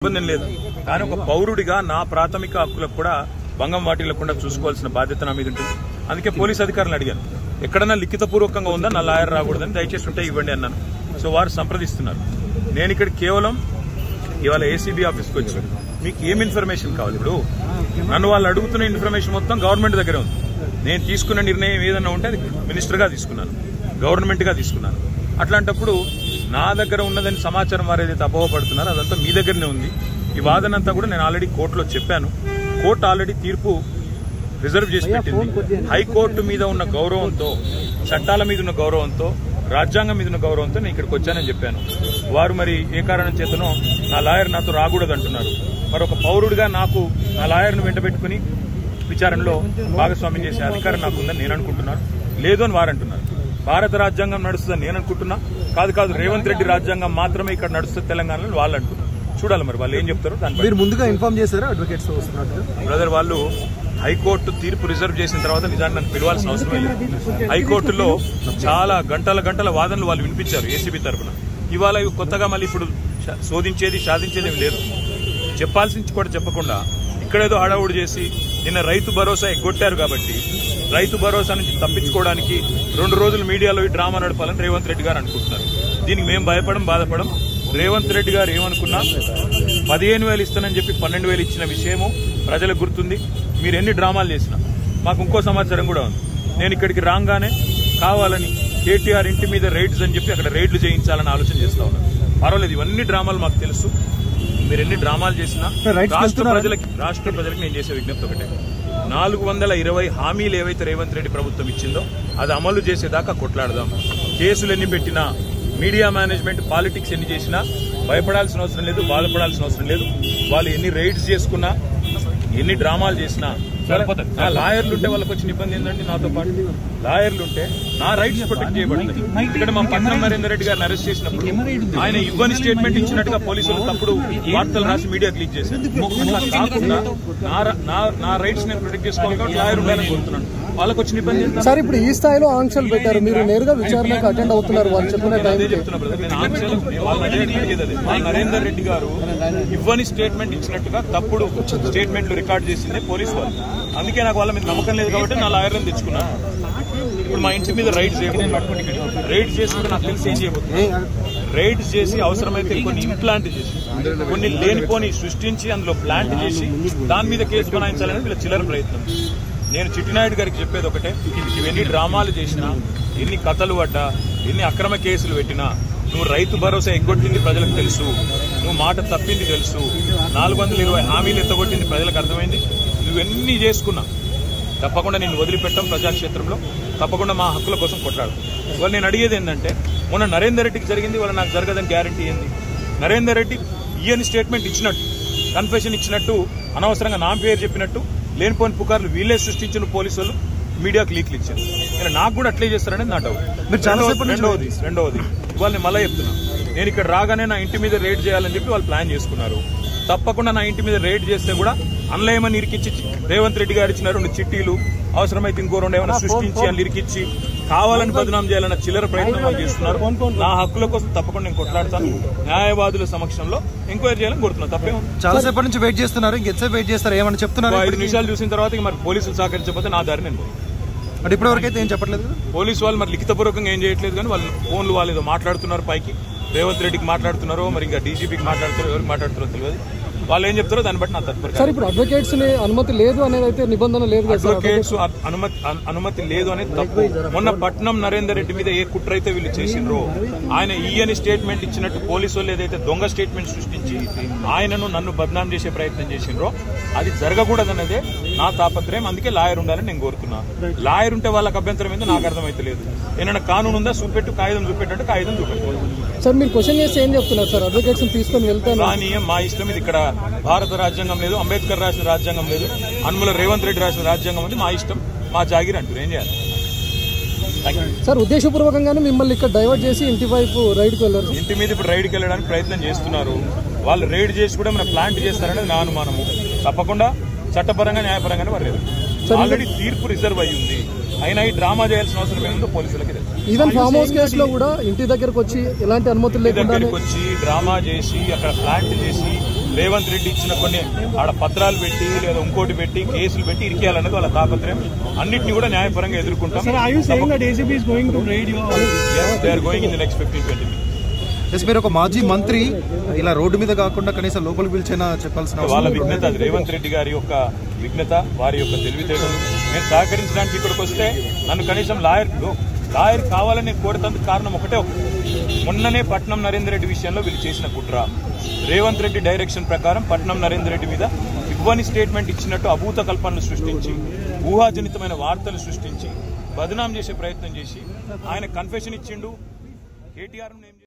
ఇబ్బంది లేదు. కానీ ఒక పౌరుడిగా నా ప్రాథమిక హక్కులకు కూడా భంగం వాటిల్లకుండా చూసుకోవాల్సిన బాధ్యత నా మీద ఉంటుంది. అందుకే పోలీస్ అధికారులు అడిగాను, ఎక్కడన్నా లిఖితపూర్వకంగా ఉందా నా లాయర్ రాకూడదని, దయచేసి ఉంటే ఇవ్వండి అన్నాను. సో వారు సంప్రదిస్తున్నారు. నేను ఇక్కడ కేవలం ఇవాళ ఏసీబీ ఆఫీస్కి వచ్చి మీకు ఏం ఇన్ఫర్మేషన్ కావాలి, ఇప్పుడు నన్ను వాళ్ళు అడుగుతున్న ఇన్ఫర్మేషన్ మొత్తం గవర్నమెంట్ దగ్గరే ఉంది. నేను తీసుకున్న నిర్ణయం ఏదన్నా ఉంటే అది మినిస్టర్గా తీసుకున్నాను, గవర్నమెంట్గా తీసుకున్నాను. అట్లాంటప్పుడు నా దగ్గర ఉన్నదని సమాచారం వారు ఏదైతే అపోహపడుతున్నారో అదంతా మీ దగ్గరనే ఉంది. ఈ వాదనంతా కూడా నేను ఆల్రెడీ కోర్టులో చెప్పాను. కోర్టు ఆల్రెడీ తీర్పు రిజర్వ్ చేసి పెట్టింది. హైకోర్టు మీద ఉన్న గౌరవంతో, చట్టాల మీద ఉన్న గౌరవంతో, రాజ్యాంగం మీద ఉన్న గౌరవంతో నేను ఇక్కడికి వచ్చానని చెప్పాను. వారు మరి ఏ కారణం చేతనో నా లాయర్ నాతో రాకూడదు అంటున్నారు. మరి ఒక పౌరుడిగా నాకు నా లాయర్ను వెంటబెట్టుకుని విచారణలో భాగస్వామ్యం చేసే అధికారం నాకు ఉందని నేను అనుకుంటున్నాను. లేదు అని వారు అంటున్నారు. భారత రాజ్యాంగం నడుస్తుందని నేను అనుకుంటున్నా. కాదు రేవంత్ రెడ్డి రాజ్యాంగం మాత్రమే ఇక్కడ నడుస్తుంది తెలంగాణలో వాళ్ళు అంటున్నారు. చూడాలి మరి వాళ్ళు ఏం చెప్తారో. దాని ముందుగా ఇన్ఫార్మ్ చేశారా అడ్వకేట్స్? బ్రదర్, వాళ్ళు హైకోర్టు తీర్పు రిజర్వ్ చేసిన తర్వాత నిజాన్ని నన్ను పిలవాల్సిన అవసరం లేదు. హైకోర్టులో చాలా గంటల వాదనలు వాళ్ళు వినిపించారు ఏసీబీ తరఫున. ఇవాళ కొత్తగా మళ్ళీ ఇప్పుడు శోధించేది సాధించేది లేదు. చెప్పాల్సింది కూడా చెప్పకుండా ఇక్కడేదో హడావుడి చేసి నిన్న రైతు భరోసా ఎగ్గొట్టారు కాబట్టి రైతు భరోసా నుంచి తప్పించుకోవడానికి 2 రోజులు మీడియాలో ఈ డ్రామా నడపాలని రేవంత్ రెడ్డి గారు అనుకుంటున్నారు. దీనికి మేము బాధపడం. రేవంత్ రెడ్డి గారు ఏమనుకున్నా 15,000 ఇస్తానని చెప్పి 12,000 ఇచ్చిన విషయము ప్రజలకు గుర్తుంది. మీరు ఎన్ని డ్రామాలు చేసినా మాకు ఇంకో సమాచారం కూడా ఉంది. నేను ఇక్కడికి రాగానే కావాలని కేటీఆర్ ఇంటి మీద రైడ్స్ అని చెప్పి అక్కడ రైడ్లు చేయించాలని ఆలోచన చేస్తా ఉన్నాను. పర్వాలేదు, ఇవన్నీ డ్రామాలు మాకు తెలుసు. మీరు ఎన్ని డ్రామాలు చేసినా రాష్ట్ర ప్రజలకు నేను చేసే విజ్ఞప్తి ఒకటే, 420 హామీలు ఏవైతే రేవంత్ రెడ్డి ప్రభుత్వం ఇచ్చిందో అది అమలు చేసేదాకా కొట్లాడదాం. కేసులు ఎన్ని పెట్టినా, మీడియా మేనేజ్మెంట్ పాలిటిక్స్ ఎన్ని చేసినా భయపడాల్సిన అవసరం లేదు, బాధపడాల్సిన అవసరం లేదు. వాళ్ళు ఎన్ని రైడ్స్ చేసుకున్నా, ఎన్ని డ్రామాలు చేసినా లాయర్లు ఉంటే వాళ్ళకి వచ్చిన ఇబ్బంది ఏంటంటే, నాతో పాటు లాయర్లు ఉంటే నా రైట్స్ ప్రొటెక్ట్ చేయబడుతుంది. ఇక్కడ మా పట్నం నరేందర్ రెడ్డి గారిని అరెస్ట్ చేసినప్పుడు ఆయన ఇవ్వని స్టేట్మెంట్ ఇచ్చినట్టుగా పోలీసులు తప్పుడు వార్తలు రాసి మీడియాకి లీక్ చేశారు. అట్లా కాకుండా నా రైట్స్ నేను ప్రొటెక్ట్ చేసుకోవాలి, లాయర్ ఉండాలని కోరుతున్నాను. వాళ్ళకి వచ్చిన ఇబ్బంది సార్. ఇప్పుడు ఈ స్థాయిలో ఆంక్షలు పెట్టారు, మీరు నేరుగా విచారణకు అటెండ్ అవుతున్నారు. వాళ్ళు చెప్పిన అదే చెప్తున్నా బ్రదర్, నేను ఆంక్షలు నరేందర్ రెడ్డి గారు ఇవ్వని స్టేట్మెంట్ ఇచ్చినట్టుగా తప్పుడు స్టేట్మెంట్లు రికార్డ్ చేసింది పోలీసు వాళ్ళు. అందుకే నాకు వాళ్ళ మీద నమ్మకం లేదు కాబట్టి నా లాయర్ని తెచ్చుకున్నాను. ఇప్పుడు మా ఇంటి మీద రైడ్స్ రైడ్ చేసి నాకు తెలిసి ఏం చేయబోతుంది, రైడ్స్ చేసి అవసరమైతే కొన్ని ఇంప్లాంట్ చేసి కొన్ని లేనిపోని సృష్టించి అందులో ప్లాంట్ చేసి దాని మీద కేసు బనాయించాలని వీళ్ళ చిల్లర ప్రయత్నం. నేను చిట్టినాయుడు గారికి చెప్పేది ఒకటే, ఇవన్నీ డ్రామాలు చేసినా, ఎన్ని కథలు పడ్డా, ఎన్ని అక్రమ కేసులు పెట్టినా, నువ్వు రైతు భరోసా ఎగ్గొట్టింది ప్రజలకు తెలుసు, నువ్వు మాట తప్పింది తెలుసు, 420 హామీలు ఎత్తగొట్టింది ప్రజలకు అర్థమైంది. నువ్వెన్ని చేసుకున్నా తప్పకుండా నేను వదిలిపెట్టాం. ప్రజాక్షేత్రంలో తప్పకుండా మా హక్కుల కోసం కొట్లాడు. ఇవాళ నేను అడిగేది ఏంటంటే, మొన్న నరేందర్ రెడ్డికి జరిగింది, వాళ్ళ నాకు జరగదని గ్యారంటీ ఏంది? నరేందర్ రెడ్డి ఈయన స్టేట్మెంట్ ఇచ్చినట్టు, కన్ఫెషన్ ఇచ్చినట్టు, అనవసరంగా నా పేరు చెప్పినట్టు లేనిపోని పుకార్లు వీళ్ళే సృష్టించిన పోలీసులు మీడియాకు లీక్లు ఇచ్చారు. ఇలా నాకు కూడా అట్లే చేస్తారనేది నా డౌట్. రెండవది ఇవాళ నేను మళ్ళీ చెప్తున్నా, నేను ఇక్కడ రాగానే నా ఇంటి మీద రైడ్ చేయాలని చెప్పి వాళ్ళు ప్లాన్ చేసుకున్నారు. తప్పకుండా నా ఇంటి మీద రైడ్ చేస్తే కూడా అన్లేమని ఇరికిచ్చి రేవంత్ రెడ్డి గారు ఇచ్చిన 2 చిట్టీలు, అవసరమైతే ఇంకో 2 ఏమైనా సృష్టించి అని ఇరికిచ్చి కావాలని బదనాం చేయాలన్న చిల్లర ప్రయత్నం వాళ్ళు చేస్తున్నారు. నా హక్కుల కోసం తప్పకుండా నేను కొట్లాడతాను. న్యాయవాదుల సమక్షంలో ఎంక్వైరీ చేయాలని కోరుతున్నాను. తప్పే చాలా సేపటి నుంచి వెయిట్ చేస్తున్నారు, ఇంకెంతసేపు వెయిట్ చేస్తారు? ఏమని చెప్తున్నారు? 5 నిమిషాలు చూసిన తర్వాత మరి పోలీసులు సహకరించకపోతే నా దారి నేను అంటే ఇప్పటివరకైతే ఏం చెప్పట్లేదు పోలీసు వాళ్ళు. మరి లిఖితపూర్వకంగా ఏం చేయట్లేదు, కానీ వాళ్ళు ఫోన్లు వాళ్ళు ఏదో మాట్లాడుతున్నారు పైకి. రేవంత్ రెడ్డికి మాట్లాడుతున్నారో మరి ఇంకా డీజీపీకి మాట్లాడుతున్నారో ఎవరికి మాట్లాడుతున్నారో తెలియదు. వాళ్ళు ఏం చెప్తారో దాన్ని బట్టి నా తత్పర. సార్, ఇప్పుడు అడ్వకేట్స్ అనుమతి లేదు అనేది అయితే నిబంధన లేదు. అడ్వకేట్స్ అనుమతి లేదు అనేది తప్పు. మొన్న పట్నం నరేందర్ రెడ్డి మీద ఏ కుట్ర అయితే వీళ్ళు చేసిండ్రో, ఆయన ఈయని స్టేట్మెంట్ ఇచ్చినట్టు పోలీసు వాళ్ళు ఏదైతే దొంగ స్టేట్మెంట్ సృష్టించి ఆయనను నన్ను బద్నాం చేసే ప్రయత్నం చేసిండ్రో అది జరగకూడదన్నదే నా తాపత్రయం. అందుకే లాయర్ ఉండాలని నేను కోరుతున్నా. లాయర్ ఉంటే వాళ్ళకి అభ్యంతరం ఏందో నాకు అర్థమైతే లేదు. ఏమైనా కానూన్ ఉందా చూపెట్టు, కాగితం చూపెట్టు, కాగితం చూపెట్టు. సార్, మీరు క్వశ్చన్ చేస్తే ఏం చెప్తున్నారు సార్? అడ్వకేట్స్ తీసుకొని వెళ్తాను కానీ మా ఇష్టం. ఇది ఇక్కడ భారత రాజ్యాంగం లేదు, అంబేద్కర్ రాసిన రాజ్యాంగం లేదు, అనుమల రేవంత్ రెడ్డి రాసిన రాజ్యాంగం ఉంది. మా ఇష్టం, మా జాగిరి అంటారు. ఏం చేయాలి సార్? ఉద్దేశపూర్వకంగానే మిమ్మల్ని ఇక్కడ డైవర్ట్ చేసి ఇంటి వైపు రైడ్కి వెళ్ళారు. ఇంటి మీద ఇప్పుడు రైడ్కి వెళ్ళడానికి ప్రయత్నం చేస్తున్నారు. వాళ్ళు రైడ్ చేసి కూడా మన ప్లాంట్ చేస్తారనేది నా అనుమానము. తప్పకుండా చట్టపరంగా న్యాయపరంగానే పర్లేదు. ఆల్రెడీ తీర్పు రిజర్వ్ అయ్యి ఉంది. అయినా ఈ డ్రామా చేయాల్సిన అవసరం ఏముందో పోలీసులకి. ఈవెన్ ఫామ్ హౌస్ కేసులో కూడా ఇంటి దగ్గరకు వచ్చి ఎలాంటి అనుమతులు లేకుండా వచ్చి డ్రామా చేసి అక్కడ ప్లాంట్ చేసి రేవంత్ రెడ్డి ఇచ్చిన కొన్ని ఆడ పత్రాలు పెట్టి లేదా ఇంకోటి పెట్టి కేసులు పెట్టి ఇరికేయాలన్నది వాళ్ళ తాపత్రయం. అన్నింటినీ కూడా న్యాయపరంగా ఎదుర్కొంటాం. మీరు ఒక మాజీ మంత్రి ఇలా రోడ్డు మీద కాకుండా కనీసం లోపలికి పిలిచైనా చెప్పాల్సిన వాళ్ళ విఘ్నత, అది రేవంత్ రెడ్డి గారి యొక్క విఘ్నత, వారి యొక్క తెలివితేటలు. నేను సహకరించడానికి ఇక్కడికి వస్తే నన్ను కనీసం లాయర్ కావాలని కోరుతందుకు కారణం ఒకటే. మొన్ననే పట్నం నరేందర్ రెడ్డి విషయంలో వీళ్ళు చేసిన కుట్ర, రేవంత్ రెడ్డి డైరెక్షన్ ప్రకారం పట్నం నరేందర్ రెడ్డి మీద ఇవ్వని స్టేట్మెంట్ ఇచ్చినట్టు అభూత కల్పనలు సృష్టించి, ఊహాజనితమైన వార్తలు సృష్టించి బదనాం చేసే ప్రయత్నం చేసి ఆయన కన్ఫెషన్ ఇచ్చిండు. కేటీఆర్